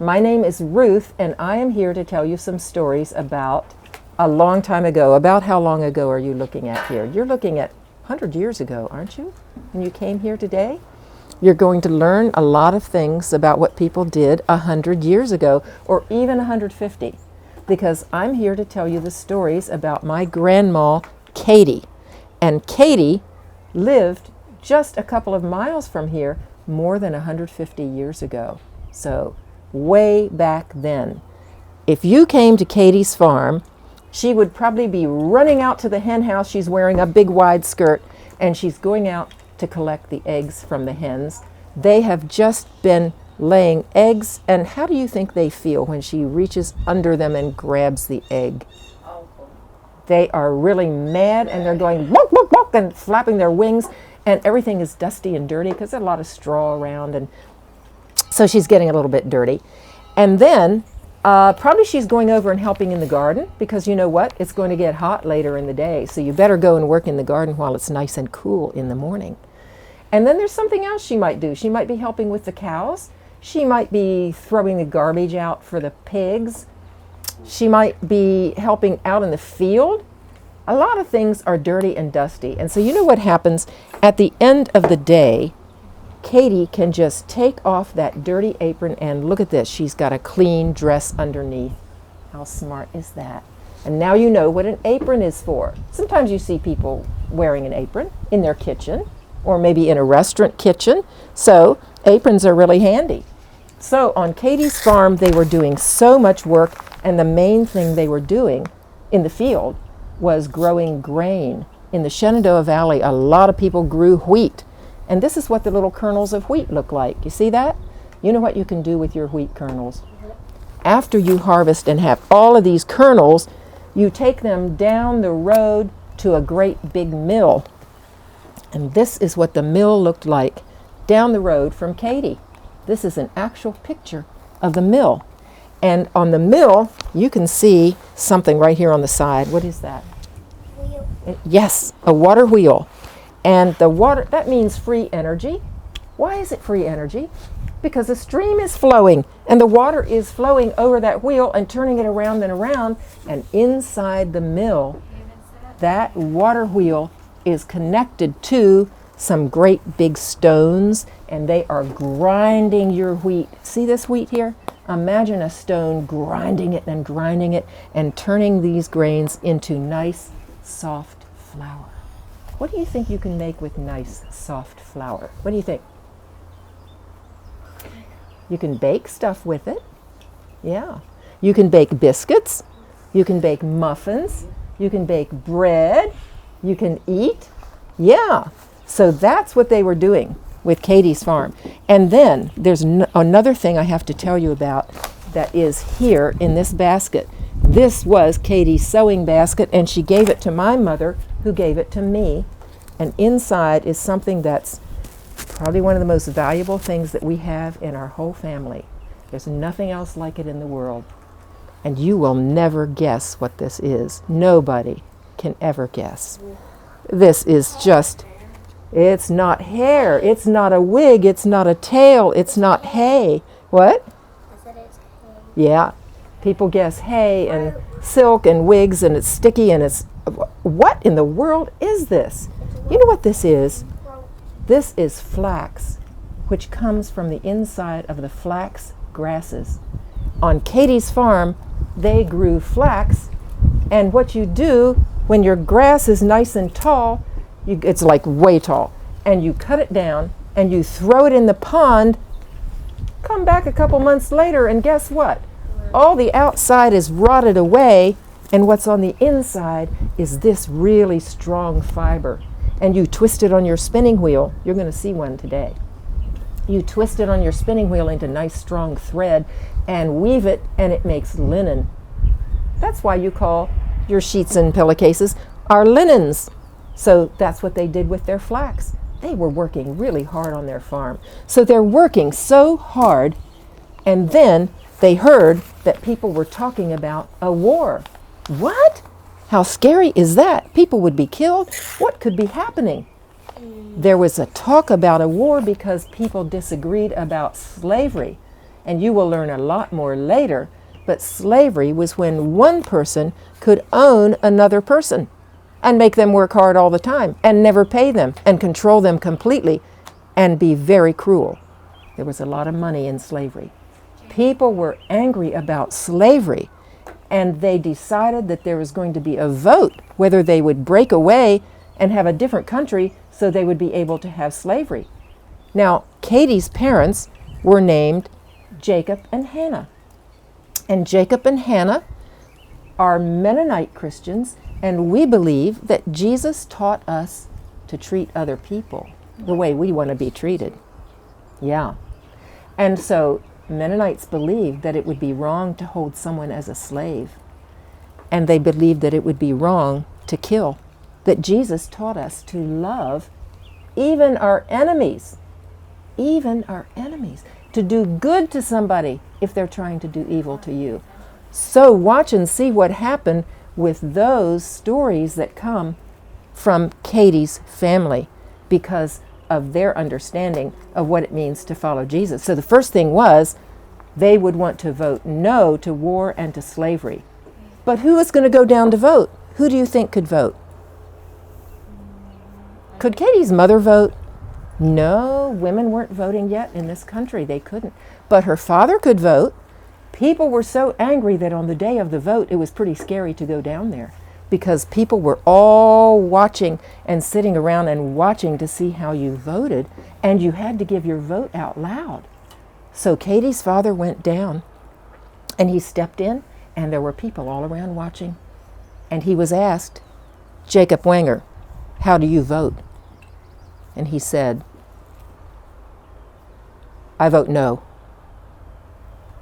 My name is Ruth, and I am here to tell you some stories about a long time ago. About how long ago are you looking at here? You're looking at 100 years ago, aren't you? When you came here today? You're going to learn a lot of things about what people did 100 years ago, or even 150, because I'm here to tell you the stories about my grandma, Katie. And Katie lived just a couple of miles from here more than 150 years ago. So way back then. If you came to Katie's farm, she would probably be running out to the hen house. She's wearing a big wide skirt, and she's going out to collect the eggs from the hens. They have just been laying eggs, and how do you think they feel when she reaches under them and grabs the egg? They are really mad, and they're going wok, wok, wok, and flapping their wings, and everything is dusty and dirty because there's a lot of straw around, and so she's getting a little bit dirty. And then probably she's going over and helping in the garden, because you know what? It's going to get hot later in the day, so you better go and work in the garden while it's nice and cool in the morning. And then there's something else she might do. She might be helping with the cows. She might be throwing the garbage out for the pigs. She might be helping out in the field. A lot of things are dirty and dusty. And so you know what happens? At the end of the day, Katie can just take off that dirty apron, and look at this. She's got a clean dress underneath. How smart is that? And now you know what an apron is for. Sometimes you see people wearing an apron in their kitchen, or maybe in a restaurant kitchen. So aprons are really handy. So on Katie's farm, they were doing so much work, and the main thing they were doing in the field was growing grain. In the Shenandoah Valley, a lot of people grew wheat. And this is what the little kernels of wheat look like. You see that? You know what you can do with your wheat kernels? After you harvest and have all of these kernels, you take them down the road to a great big mill. And this is what the mill looked like down the road from Katie. This is an actual picture of the mill. And on the mill, you can see something right here on the side. What is that? Wheel. Yes, a water wheel. And the water, that means free energy. Why is it free energy? Because the stream is flowing, and the water is flowing over that wheel and turning it around and around. And inside the mill, that water wheel is connected to some great big stones, and they are grinding your wheat. See this wheat here? Imagine a stone grinding it and turning these grains into nice, soft flour. What do you think you can make with nice, soft flour? What do you think? You can bake stuff with it. Yeah. You can bake biscuits. You can bake muffins. You can bake bread. You can eat. Yeah. So that's what they were doing with Katie's farm. And then there's another thing I have to tell you about that is here in this basket. This was Katie's sewing basket, and she gave it to my mother, who gave it to me. And inside is something that's probably one of the most valuable things that we have in our whole family. There's nothing else like it in the world. And you will never guess what this is. Nobody can ever guess. This is just, it's not hair, it's not a wig, it's not a tail, it's not hay. What? I said it's hay. Yeah. People guess hay and silk and wigs, and it's sticky, and it's, what in the world is this? You know what this is? This is flax, which comes from the inside of the flax grasses. On Katie's farm, they grew flax, and what you do when your grass is nice and tall, it's like way tall, and you cut it down and you throw it in the pond, come back a couple months later, and guess what? All the outside is rotted away, and what's on the inside is this really strong fiber. And you twist it on your spinning wheel. You're going to see one today. You twist it on your spinning wheel into nice strong thread and weave it, and it makes linen. That's why you call your sheets and pillowcases our linens. So that's what they did with their flax. They were working really hard on their farm. So they're working so hard, and then they heard that people were talking about a war. What? How scary is that? People would be killed? What could be happening? There was a talk about a war because people disagreed about slavery. And you will learn a lot more later, but slavery was when one person could own another person and make them work hard all the time and never pay them and control them completely and be very cruel. There was a lot of money in slavery. People were angry about slavery, and they decided that there was going to be a vote whether they would break away and have a different country so they would be able to have slavery. Now, Katie's parents were named Jacob and Hannah. And Jacob and Hannah are Mennonite Christians, and we believe that Jesus taught us to treat other people the way we want to be treated. Yeah. And so Mennonites believed that it would be wrong to hold someone as a slave. And they believed that it would be wrong to kill. That Jesus taught us to love even our enemies. Even our enemies. To do good to somebody if they're trying to do evil to you. So watch and see what happened with those stories that come from Katie's family because of their understanding of what it means to follow Jesus. So the first thing was they would want to vote no to war and to slavery. But who was going to go down to vote? Who do you think could vote? Could Katie's mother vote? No, women weren't voting yet in this country. They couldn't. But her father could vote. People were so angry that on the day of the vote, it was pretty scary to go down there because people were all watching and sitting around and watching to see how you voted, and you had to give your vote out loud. So Katie's father went down, and he stepped in, and there were people all around watching. And he was asked, Jacob Wenger, how do you vote? And he said, I vote no.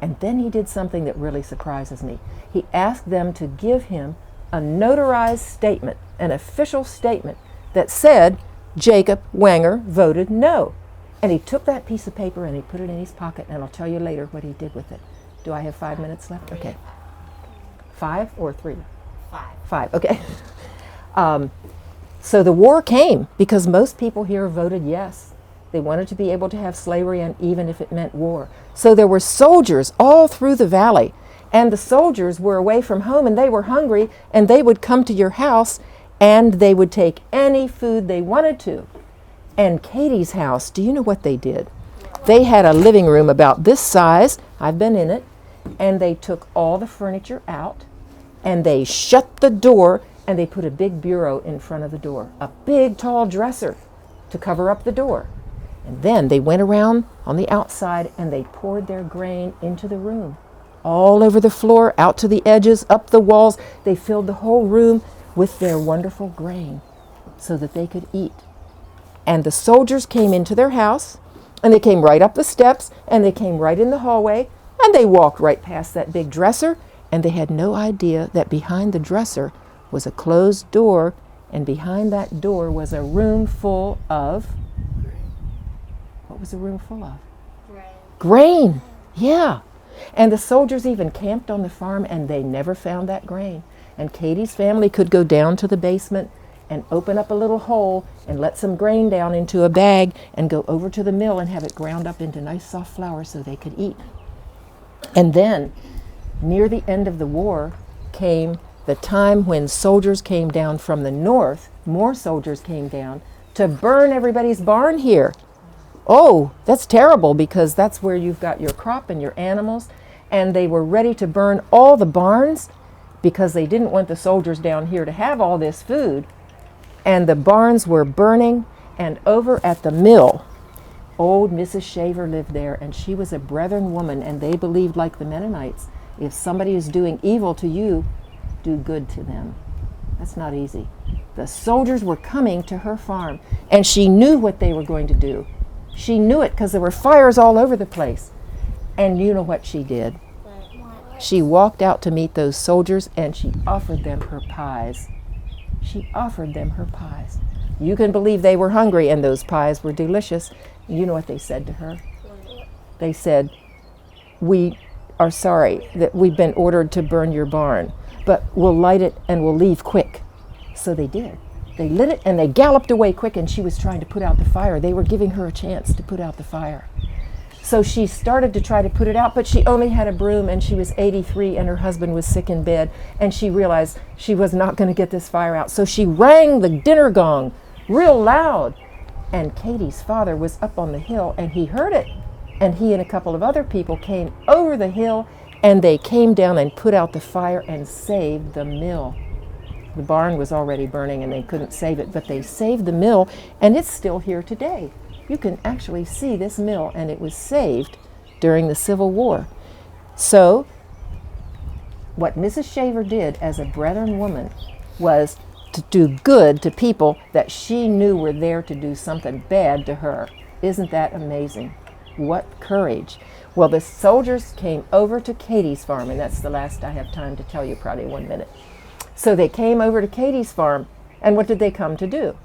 And then he did something that really surprises me. He asked them to give him a notarized statement, an official statement that said Jacob Wenger voted no. And he took that piece of paper and he put it in his pocket, and I'll tell you later what he did with it. Do I have 5 minutes left? Okay. 5 or 3? 5, okay. So the war came because most people here voted yes. They wanted to be able to have slavery, and even if it meant war. So there were soldiers all through the valley, and the soldiers were away from home and they were hungry, and they would come to your house and they would take any food they wanted to. And Katie's house, do you know what they did? They had a living room about this size, I've been in it, and they took all the furniture out and they shut the door and they put a big bureau in front of the door, a big tall dresser to cover up the door. And then they went around on the outside and they poured their grain into the room. All over the floor, out to the edges, up the walls. They filled the whole room with their wonderful grain so that they could eat. And the soldiers came into their house, and they came right up the steps, and they came right in the hallway, and they walked right past that big dresser, and they had no idea that behind the dresser was a closed door, and behind that door was a room full of... What was the room full of? Grain. Yeah. And the soldiers even camped on the farm, and they never found that grain. And Katie's family could go down to the basement and open up a little hole and let some grain down into a bag and go over to the mill and have it ground up into nice soft flour so they could eat. And then, near the end of the war, came the time when soldiers came down from the north, more soldiers came down to burn everybody's barn here. Oh, that's terrible, because that's where you've got your crop and your animals, and they were ready to burn all the barns because they didn't want the soldiers down here to have all this food. And the barns were burning, and over at the mill, old Mrs. Shaver lived there, and she was a Brethren woman, and they believed, like the Mennonites, if somebody is doing evil to you, do good to them. That's not easy. The soldiers were coming to her farm, and she knew what they were going to do. She knew it because there were fires all over the place. And you know what she did? She walked out to meet those soldiers, and she offered them her pies. She offered them her pies. You can believe they were hungry, and those pies were delicious. You know what they said to her? They said, we are sorry that we've been ordered to burn your barn, but we'll light it and we'll leave quick. So they did. They lit it and they galloped away quick, and she was trying to put out the fire. They were giving her a chance to put out the fire. So she started to try to put it out, but she only had a broom, and she was 83 and her husband was sick in bed, and she realized she was not going to get this fire out. So she rang the dinner gong real loud, and Katie's father was up on the hill and he heard it, and he and a couple of other people came over the hill, and they came down and put out the fire and saved the mill. The barn was already burning and they couldn't save it, but they saved the mill, and it's still here today. You can actually see this mill, and it was saved during the Civil War. So what Mrs. Shaver did as a Brethren woman was to do good to people that she knew were there to do something bad to her. Isn't that amazing? What courage. Well, the soldiers came over to Katie's farm, and that's the last I have time to tell you, probably 1 minute. So they came over to Katie's farm, and what did they come to do?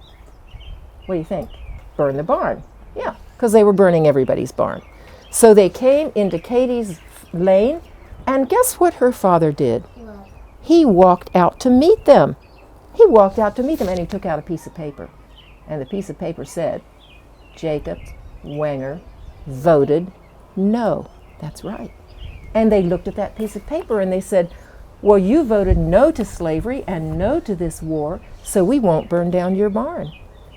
What do you think? Burn the barn. Yeah, because they were burning everybody's barn. So they came into Katie's lane, and guess what her father did? He walked out to meet them. He walked out to meet them, and he took out a piece of paper. And the piece of paper said, Jacob Wenger voted no. That's right. And they looked at that piece of paper and they said, well, you voted no to slavery and no to this war, so we won't burn down your barn.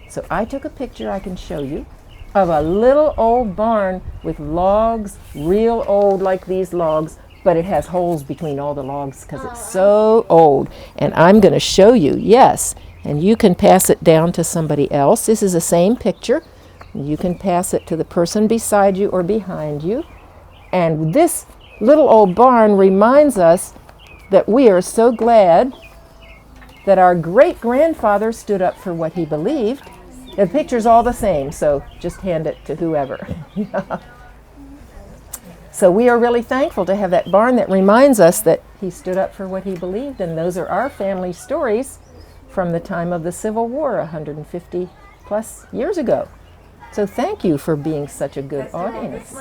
So I took a picture I can show you of a little old barn with logs, real old like these logs, but it has holes between all the logs because it's so old. And I'm going to show you, yes, and you can pass it down to somebody else. This is the same picture. You can pass it to the person beside you or behind you. And this little old barn reminds us that we are so glad that our great-grandfather stood up for what he believed. The picture's all the same, so just hand it to whoever. So we are really thankful to have that barn that reminds us that he stood up for what he believed, and those are our family stories from the time of the Civil War 150 plus years ago. So thank you for being such a good audience.